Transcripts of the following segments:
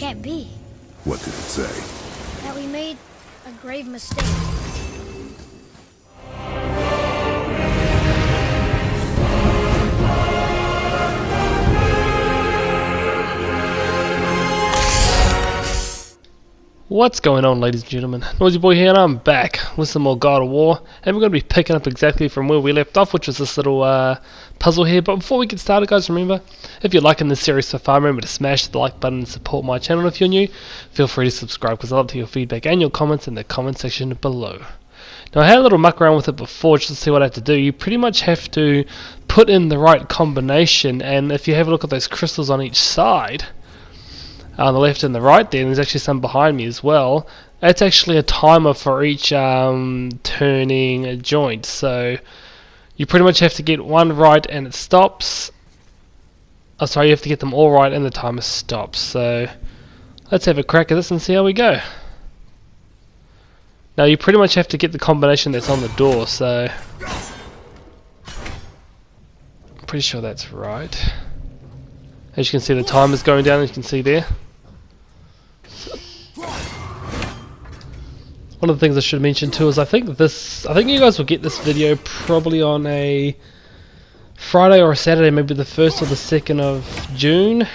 can't be. What did it say? That we made a grave mistake. What's going on, ladies and gentlemen? NoisiBoi here, and I'm back with some more God of War, and we're going to be picking up exactly from where we left off, which was this little puzzle here. But before we get started, guys, remember, if you're liking this series so far, remember to smash the like button and support my channel. If you're new, feel free to subscribe, because I love to hear your feedback and your comments in the comment section below. Now, I had a little muck around with it before just to see what I have to do. You pretty much have to put in the right combination, and if you have a look at those crystals on each side, on the left and the right there, and there's actually some behind me as well. That's actually a timer for each turning a joint, so you pretty much have to get one right and it stops. Oh, sorry, you have to get them all right and the timer stops. So let's have a crack at this and see how we go. Now you pretty much have to get the combination that's on the door, so I'm pretty sure that's right. As you can see, the timer's going down, as you can see there. One of the things I should mention too is I think you guys will get this video probably on a Friday or a Saturday, maybe the 1st or the 2nd of June.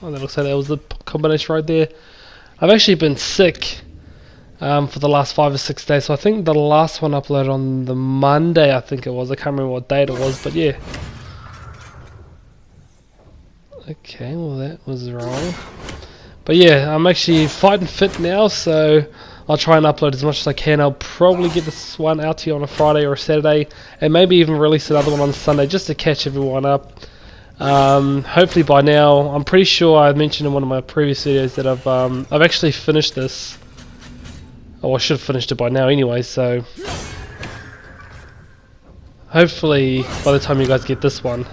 Oh, that looks like that was the combination right there. I've actually been sick for the last 5 or 6 days, so I think the last one uploaded on the Monday, I think it was. I can't remember what date it was, but yeah. Okay, well that was wrong. But yeah, I'm actually fighting fit now, so I'll try and upload as much as I can. I'll probably get this one out to you on a Friday or a Saturday, and maybe even release another one on Sunday just to catch everyone up. Hopefully by now, I'm pretty sure I mentioned in one of my previous videos that I've actually finished this. Oh, I should have finished it by now anyway, so hopefully by the time you guys get this one,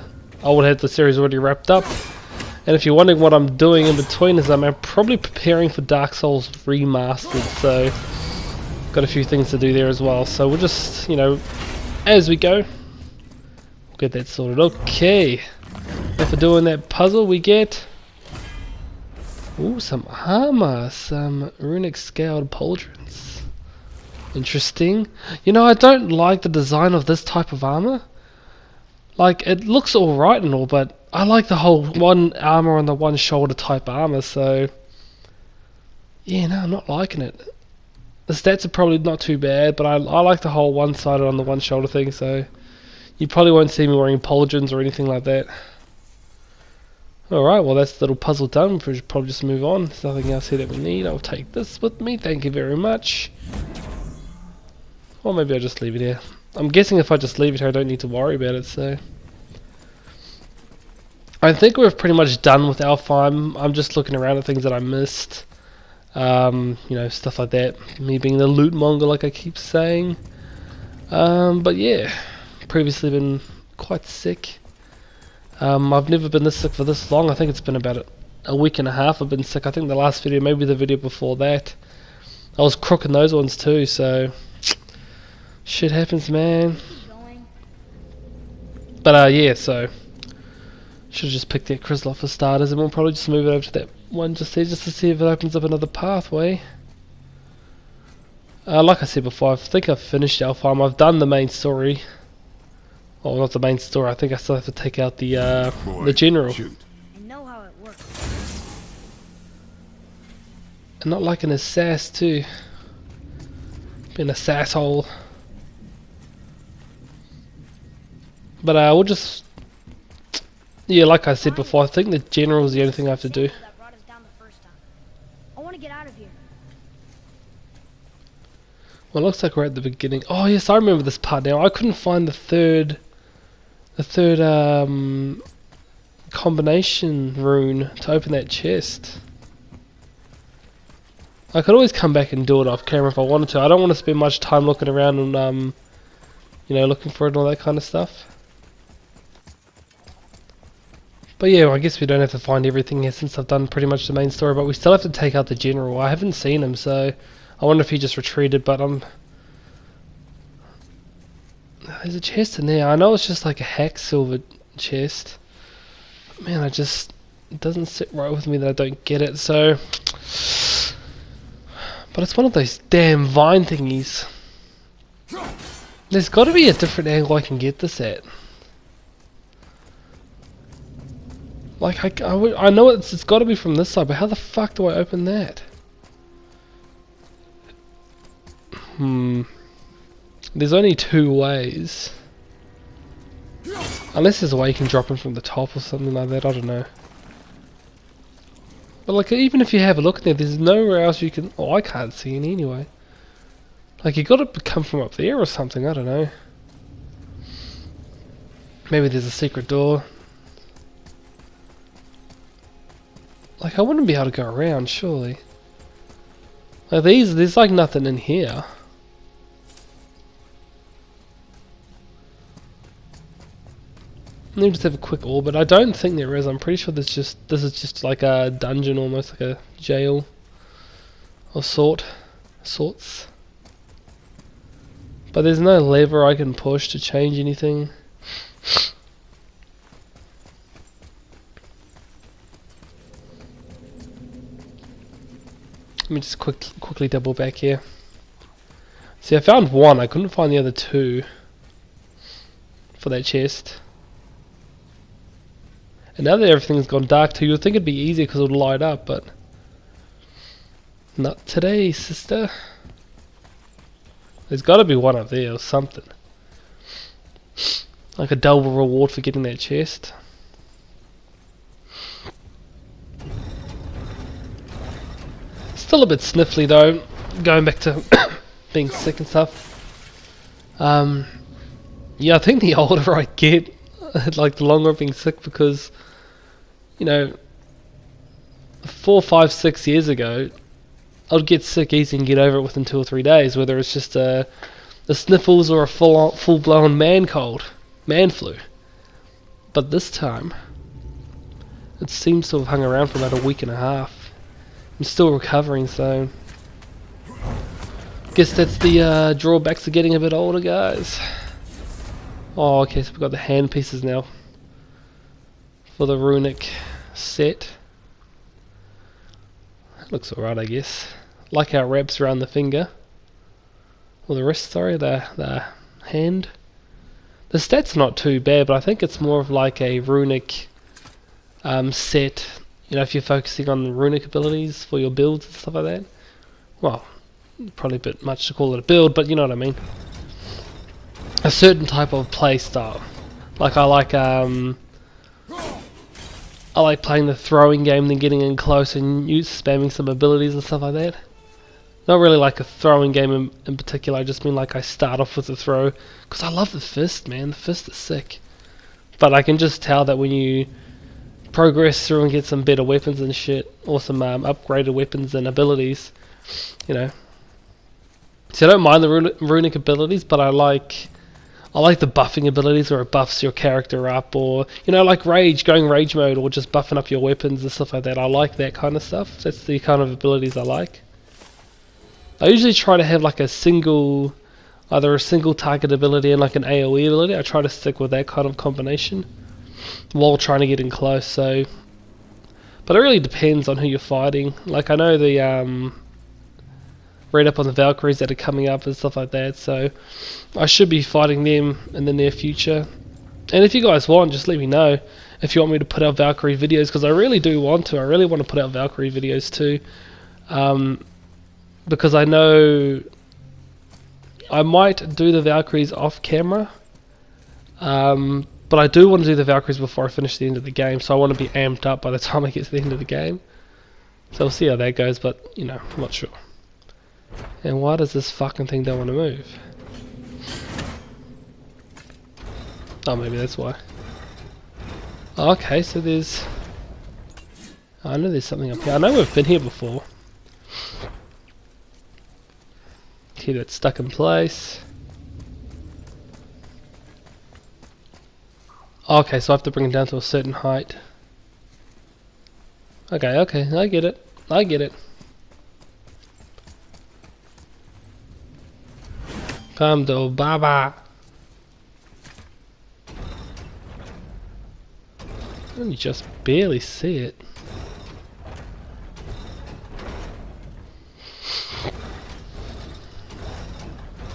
I would have the series already wrapped up. And if you're wondering what I'm doing in between, is I'm probably preparing for Dark Souls Remastered, so got a few things to do there as well. So we'll just, you know, as we go, we'll get that sorted. Okay, and for doing that puzzle we get, ooh, some armor, some runic scaled pauldrons. Interesting. You know, I don't like the design of this type of armor. Like, it looks alright and all, but I like the whole one armor on the one shoulder type armor, so yeah, no, I'm not liking it. The stats are probably not too bad, but I like the whole one sided on the one shoulder thing, so you probably won't see me wearing pauldrons or anything like that. Alright, well that's the little puzzle done. We should probably just move on. There's nothing else here that we need. I'll take this with me, thank you very much. Or maybe I'll just leave it here. I'm guessing if I just leave it here I don't need to worry about it, so I think we're pretty much done with Alfheim. I'm just looking around at things that I missed. You know, stuff like that. Me being the loot monger like I keep saying. But yeah, previously been quite sick. I've never been this sick for this long. I think it's been about a week and a half I've been sick. I think the last video, maybe the video before that, I was crooking those ones too, so shit happens, man. But yeah, so should have just picked that crystal off for starters, and we'll probably just move it over to that one just there, just to see if it opens up another pathway. Like I said before, I think I've finished Alfheim. I've done the main story. Well, not the main story. I think I still have to take out the general. I know how it works. And not liking his sass too. Being a sasshole. But we'll just, yeah, like I said before, I think the general is the only thing I have to do. I want to get out of here. Well, it looks like we're at the beginning. Oh yes, I remember this part now. I couldn't find the third combination rune to open that chest. I could always come back and do it off camera if I wanted to. I don't want to spend much time looking around and you know, looking for it and all that kind of stuff. But yeah, well, I guess we don't have to find everything here since I've done pretty much the main story, but we still have to take out the general. I haven't seen him, so I wonder if he just retreated, but there's a chest in there. I know it's just like a hack silver chest. Man, it doesn't sit right with me that I don't get it, so... But it's one of those damn vine thingies. There's got to be a different angle I can get this at. Like, I know it's got to be from this side, but how the fuck do I open that? There's only two ways. Unless there's a way you can drop in from the top or something like that, I don't know. But like, even if you have a look in there, there's nowhere else you can... Oh, I can't see any anyway. Like, you gotta come from up there or something, I don't know. Maybe there's a secret door. Like, I wouldn't be able to go around, surely. Like, there's like nothing in here. Let me just have a quick orbit. I don't think there is. I'm pretty sure this is just like a dungeon, almost like a jail of sorts. But there's no lever I can push to change anything. Let me just quickly double back here. See, I found one. I couldn't find the other two for that chest. And now that everything's gone dark too, you'd think it'd be easier because it would light up, but not today, sister. There's got to be one up there or something. Like a double reward for getting that chest. Still a bit sniffly though, going back to being sick and stuff. Yeah, I think the older I get, like the longer I'm being sick, because, you know, 4, 5, 6 years ago, I'd get sick easy and get over it within 2 or 3 days, whether it's just the sniffles or a full-blown man flu. But this time, it seems to have hung around for about a week and a half. I'm still recovering, so guess that's the drawbacks of getting a bit older, guys. Oh, okay, so we've got the hand pieces now for the runic set. That looks alright, I guess. Like how it wraps around the finger. Or the wrist, sorry, the hand. The stat's not too bad, but I think it's more of like a runic set. You know, if you're focusing on the runic abilities for your builds and stuff like that. Well, probably a bit much to call it a build, but you know what I mean. A certain type of play style. Like I like playing the throwing game, then getting in close and spamming some abilities and stuff like that. Not really like a throwing game in particular, I just mean like I start off with the throw. Because I love the fist, man, the fist is sick. But I can just tell that when you progress through and get some better weapons and shit, or some upgraded weapons and abilities, you know. So I don't mind the runic abilities, but I like the buffing abilities where it buffs your character up, or, you know, like going rage mode, or just buffing up your weapons and stuff like that. I like that kind of stuff. That's the kind of abilities I like. I usually try to have like either a single target ability and like an AoE ability. I try to stick with that kind of combination while trying to get in close, so... But it really depends on who you're fighting. Like, I know the, read up on the Valkyries that are coming up and stuff like that, so I should be fighting them in the near future. And if you guys want, just let me know if you want me to put out Valkyrie videos, because I really do want to. I really want to put out Valkyrie videos too, because I know I might do the Valkyries off camera, but I do want to do the Valkyries before I finish the end of the game, so I want to be amped up by the time I get to the end of the game. So we'll see how that goes, but, you know, I'm not sure. And why does this fucking thing don't want to move? Oh, maybe that's why. Okay, so there's... I know there's something up here. I know we've been here before. Keep it stuck in place. Okay, so I have to bring it down to a certain height. Okay, I get it. I get it. Come to Baba. I only just barely see it.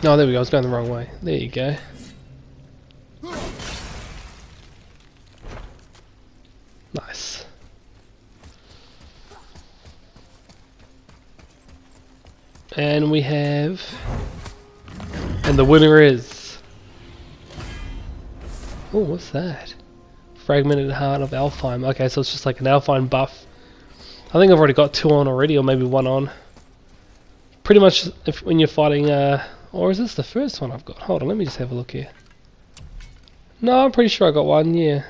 Oh, there we go. I was going the wrong way. There you go. Nice. And we have... And the winner is... Oh, what's that? Fragmented Heart of Alfheim. Okay, so it's just like an Alfheim buff. I think I've already got 2 on already, or maybe 1 on. Pretty much when you're fighting... or is this the first one I've got? Hold on, let me just have a look here. No, I'm pretty sure I got 1, yeah.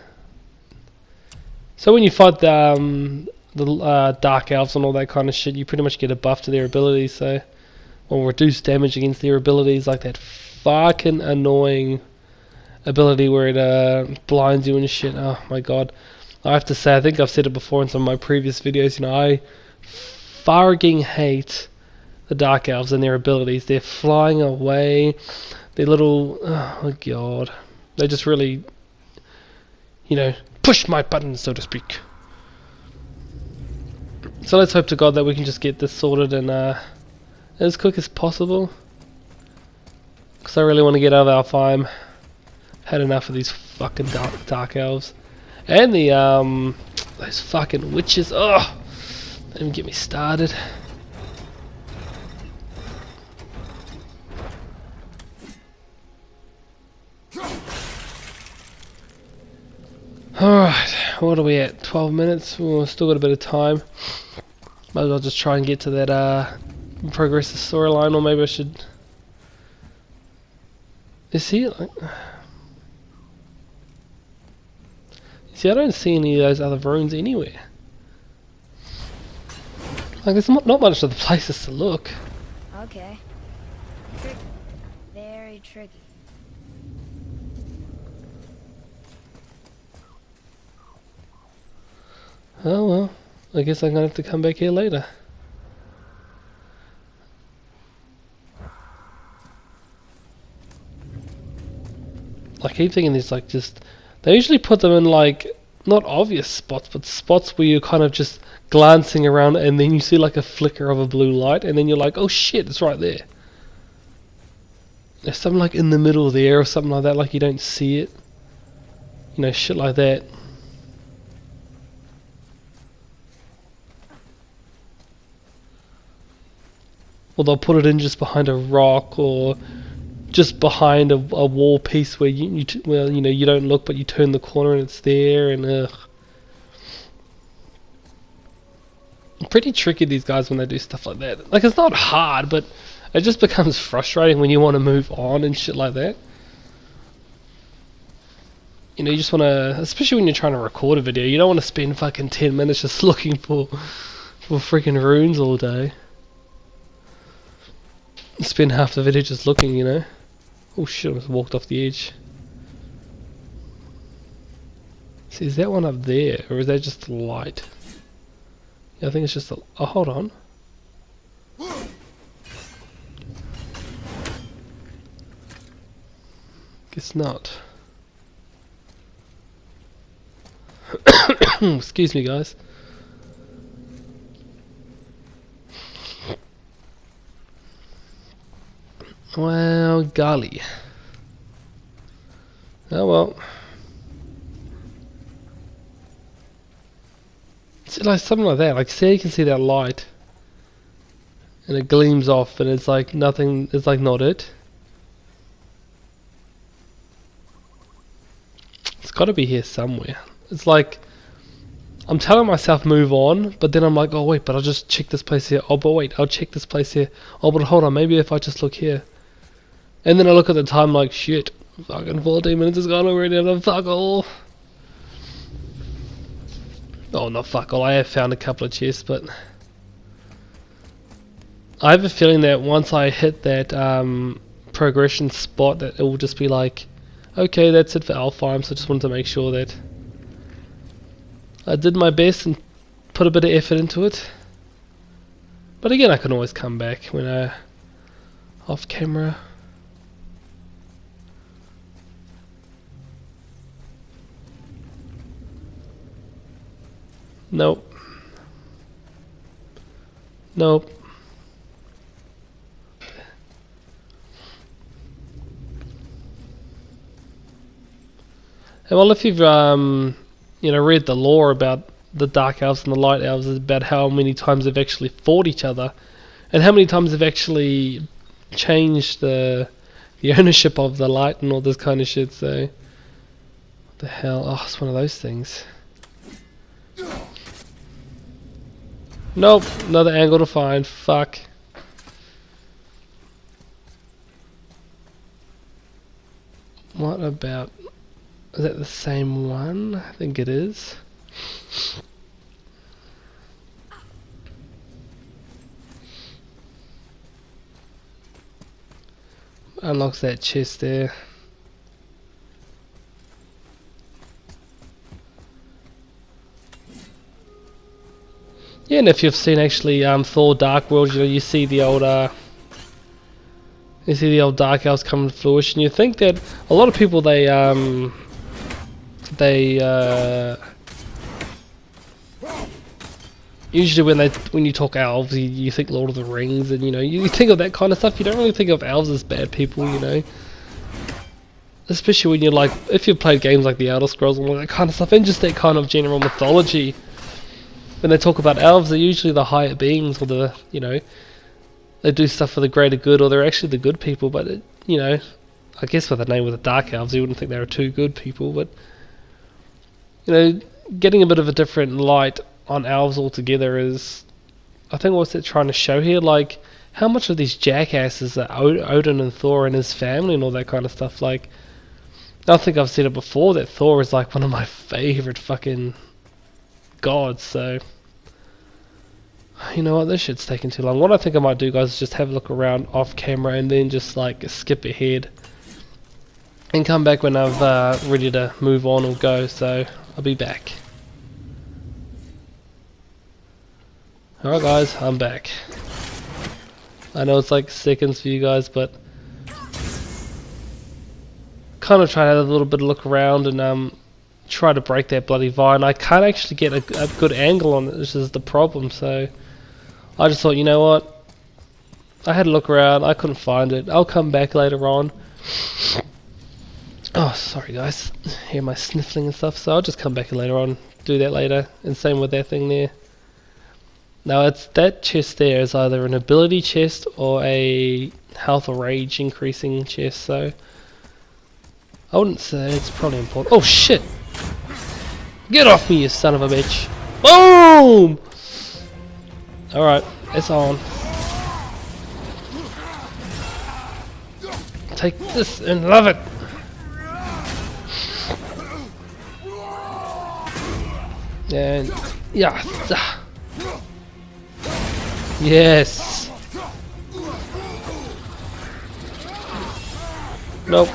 So when you fight the Dark Elves and all that kind of shit, you pretty much get a buff to their abilities, so... Or reduce damage against their abilities, like that fucking annoying ability where it blinds you and shit. Oh my god. I have to say, I think I've said it before in some of my previous videos, you know, I fucking hate the Dark Elves and their abilities. They're flying away, they're little... Oh my god. They just really, you know, push my buttons, so to speak. So let's hope to god that we can just get this sorted and as quick as possible, because I really want to get out of Alfheim. Had enough of these fucking dark elves and the those fucking witches. Oh, don't even get me started. Alright, what are we at? 12 minutes? We've still got a bit of time. Might as well just try and get to that progress the storyline, or maybe I should... See, like... See, I don't see any of those other runes anywhere. Like, there's not much of the places to look. Okay. Tricky. Very tricky. Oh well, I guess I'm gonna have to come back here later. I keep thinking there's like just... They usually put them in like, not obvious spots, but spots where you're kind of just glancing around and then you see like a flicker of a blue light and then you're like, oh shit, it's right there. There's something like in the middle there or something like that, like you don't see it. You know, shit like that. Or they'll put it in just behind a rock, or just behind a wall piece where well, you know, you don't look but you turn the corner and it's there, and pretty tricky, these guys, when they do stuff like that. Like, it's not hard, but it just becomes frustrating when you want to move on and shit like that. You know, you just want to, especially when you're trying to record a video, you don't want to spend fucking 10 minutes just looking for freaking runes all day. Spend half the video just looking, you know. Oh shit, I just walked off the edge. See, is that one up there, or is that just the light? Yeah, I think it's just a... Oh, hold on. Guess not. Excuse me, guys. Well, golly. Oh well. It's like something like that. Like, say you can see that light, and it gleams off, and it's like nothing. It's like not it. It's got to be here somewhere. It's like I'm telling myself move on, but then I'm like, oh wait, but I'll just check this place here. Oh, but wait, I'll check this place here. Oh, but hold on, maybe if I just look here. And then I look at the time like, shit, fucking 14 minutes has gone already and I'm fuck all. Oh, not fuck all, I have found a couple of chests, but I have a feeling that once I hit that progression spot, that it will just be like, okay, that's it for Alfheim, so I just wanted to make sure that I did my best and put a bit of effort into it. But again, I can always come back when off camera. Nope. Nope. And well, if you've you know, read the lore about the Dark Elves and the Light Elves, about how many times they've actually fought each other, and how many times they've actually changed the ownership of the light and all this kind of shit. So, what the hell? Oh, it's one of those things. Nope, another angle to find. Fuck. What about? Is that the same one? I think it is. Unlocks that chest there. Yeah, and if you've seen actually Thor Dark World, you know, you see the old Dark Elves come to fruition. You think that a lot of people they usually when you talk elves, you think Lord of the Rings, and you know, you think of that kind of stuff. You don't really think of elves as bad people, you know. Especially when you're like, if you've played games like the Elder Scrolls and all that kind of stuff, and just that kind of general mythology. When they talk about elves, they're usually the higher beings, or the, you know, they do stuff for the greater good, or they're actually the good people. But it, you know, I guess with the name of the Dark Elves, you wouldn't think they were too good people. But you know, getting a bit of a different light on elves altogether is, I think, what's it trying to show here? Like, how much of these jackasses are Odin and Thor and his family and all that kind of stuff. Like, I think I've said it before that Thor is like one of my favorite fucking gods. So, you know what, this shit's taking too long. What I think I might do, guys, is just have a look around off camera and then just like skip ahead and come back when I've ready to move on or go. So I'll be back. Alright guys, I'm back. I know it's like seconds for you guys, but kind of try to have a little bit of look around and try to break that bloody vine. I can't actually get a good angle on it, this is the problem. So I just thought, you know what, I had a look around, I couldn't find it. I'll come back later on. Oh, sorry guys, hear my sniffling and stuff. So I'll just come back later on, do that later. And same with that thing there. Now it's that chest there is either an ability chest or a health or rage increasing chest. So I wouldn't say it's probably important. Oh shit! Get off me, you son of a bitch! Boom! Alright, it's on. Take this and love it! And yeah. Yes! Nope.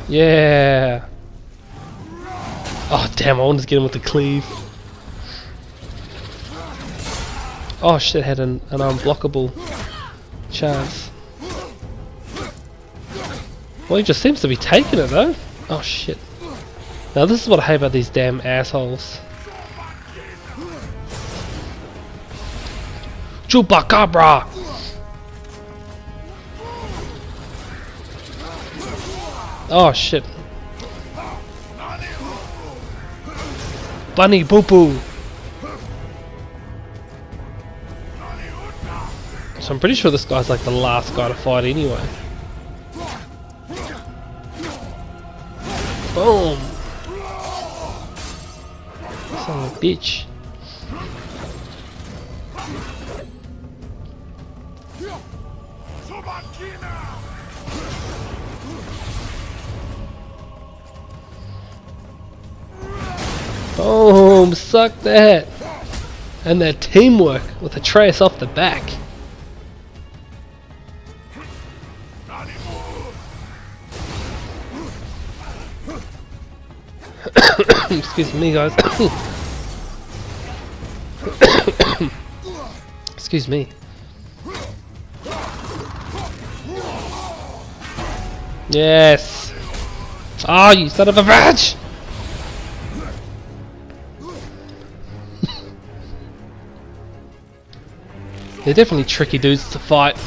Yeah! Oh damn, I wanted to get him with the cleave. Oh shit, had an unblockable chance. Well, he just seems to be taking it though. Oh shit. Now this is what I hate about these damn assholes. Chupacabra! Oh shit. Bunny poo poo! So I'm pretty sure this guy's like the last guy to fight anyway. Boom! Son of a bitch. Boom! Suck that! And that teamwork with Atreus off the back. Excuse me, guys. Excuse me. Yes. Ah, you son of a bitch! They're definitely tricky dudes to fight.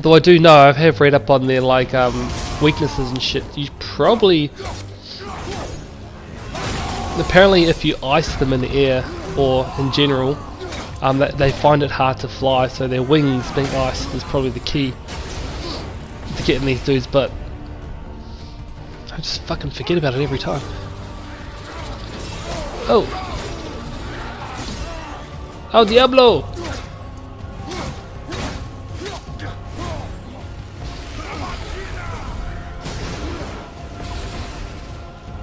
Though I do know, I have read up on their like weaknesses and shit. You probably, apparently, if you ice them in the air or in general, they find it hard to fly. So their wings being iced is probably the key to getting these dudes. But I just fucking forget about it every time. Oh, oh, Diablo!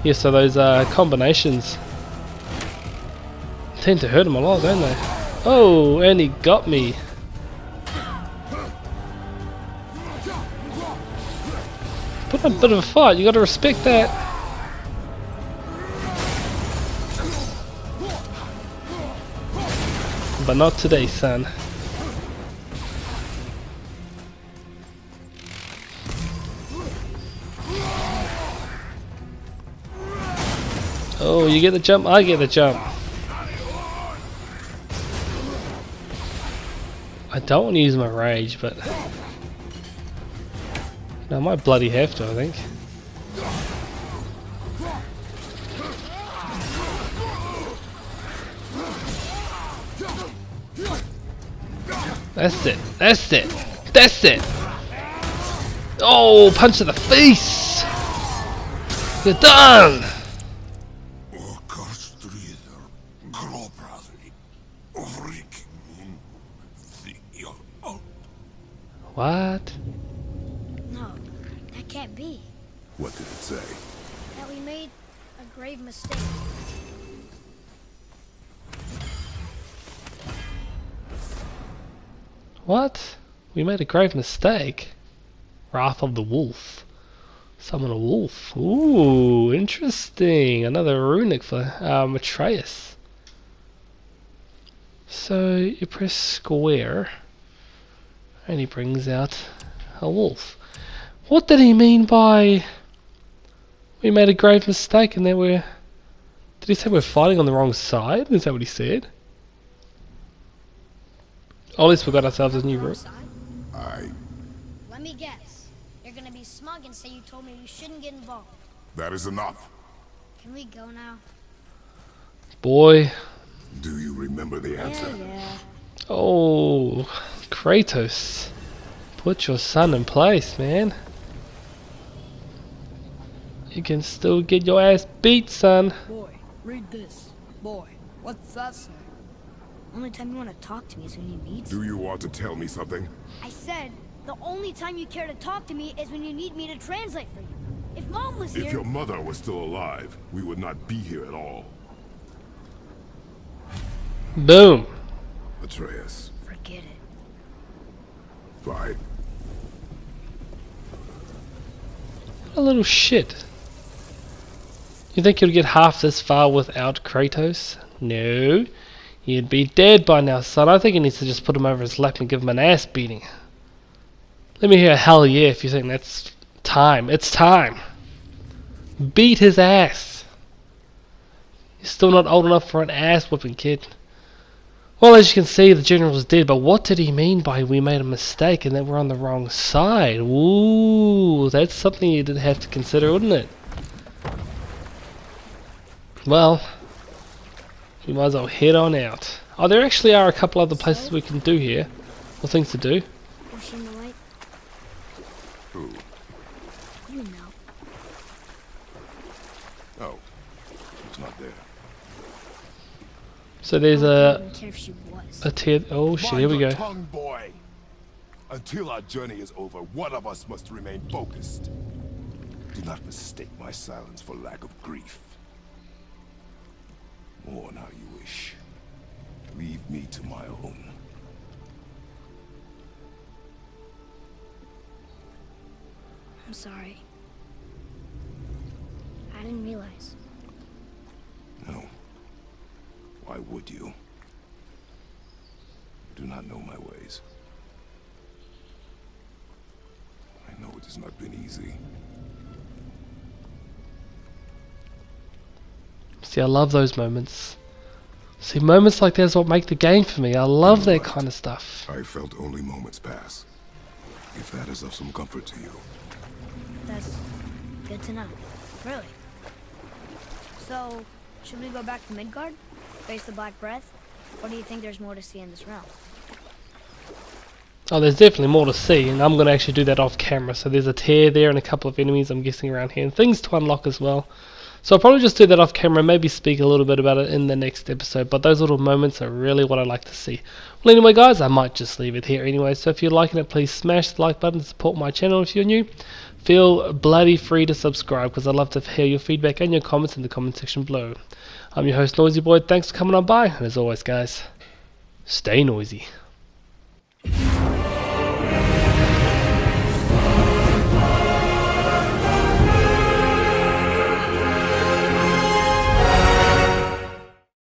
Yeah, so those combinations tend to hurt him a lot, don't they? Oh, and he got me. Put up a bit of a fight, you gotta respect that. But not today, son. Oh, you get the jump, I get the jump. I don't want to use my rage, but I might bloody have to, I think. That's it, that's it, that's it! Oh, punch to the face! You're done! What? No, that can't be. What did it say? That we made a grave mistake. What? We made a grave mistake. Wrath of the Wolf. Summon a wolf. Ooh, interesting. Another runic for Atreus. So you press square and he brings out a wolf. What did he mean by we made a grave mistake and that we're... Did he say we're fighting on the wrong side? Is that what he said? Ollie's forgot ourselves a new route. Let me guess. You're gonna be smug and say you told me we shouldn't get involved. That is enough. Can we go now? Boy. Do you remember the answer? Yeah. Oh, Kratos. Put your son in place, man. You can still get your ass beat, son. Boy, read this. Boy, what's that say? Only time you want to talk to me is when you need Do you want to tell me something? I said, the only time you care to talk to me is when you need me to translate for you. If Mom was If here... your mother was still alive, we would not be here at all. Boom. Atreus. Forget it. Fine. A little shit. You think you'll get half this far without Kratos? No. You'd be dead by now, son. I think he needs to just put him over his lap and give him an ass beating. Let me hear a hell yeah if you think that's time. It's time. Beat his ass. You're still not old enough for an ass whipping, kid. Well, as you can see, the general's dead, but what did he mean by we made a mistake and that we're on the wrong side? Ooh, that's something you did have to consider, wouldn't it? Well, we might as well head on out. Oh, there actually are a couple other places we can do here. Or things to do. Pushing the light. Who? You know. Oh. It's not there. So there's I don't care if she was. a tier. Oh shit, here we Mind your go. tongue, boy. Until our journey is over, one of us must remain focused. Do not mistake my silence for lack of grief. Mourn how you wish. Leave me to my own. I'm sorry. I didn't realize. No. Why would you? You do not know my ways. I know it has not been easy. See, I love those moments. See, moments like that is what make the game for me. I love that kind of stuff. I felt only moments pass. If that is of some comfort to you. That's good to know. Really. So, should we go back to Midgard? Face the Black Breath? Or do you think there's more to see in this realm? Oh, there's definitely more to see, and I'm going to actually do that off camera. So there's a tear there and a couple of enemies I'm guessing around here, and things to unlock as well. So I'll probably just do that off camera, maybe speak a little bit about it in the next episode, but those little moments are really what I like to see. Well, anyway guys, I might just leave it here anyway, so if you're liking it, please smash the like button to support my channel if you're new. Feel bloody free to subscribe, because I'd love to hear your feedback and your comments in the comment section below. I'm your host, Noisy Boy. Thanks for coming on by, and as always guys, stay noisy.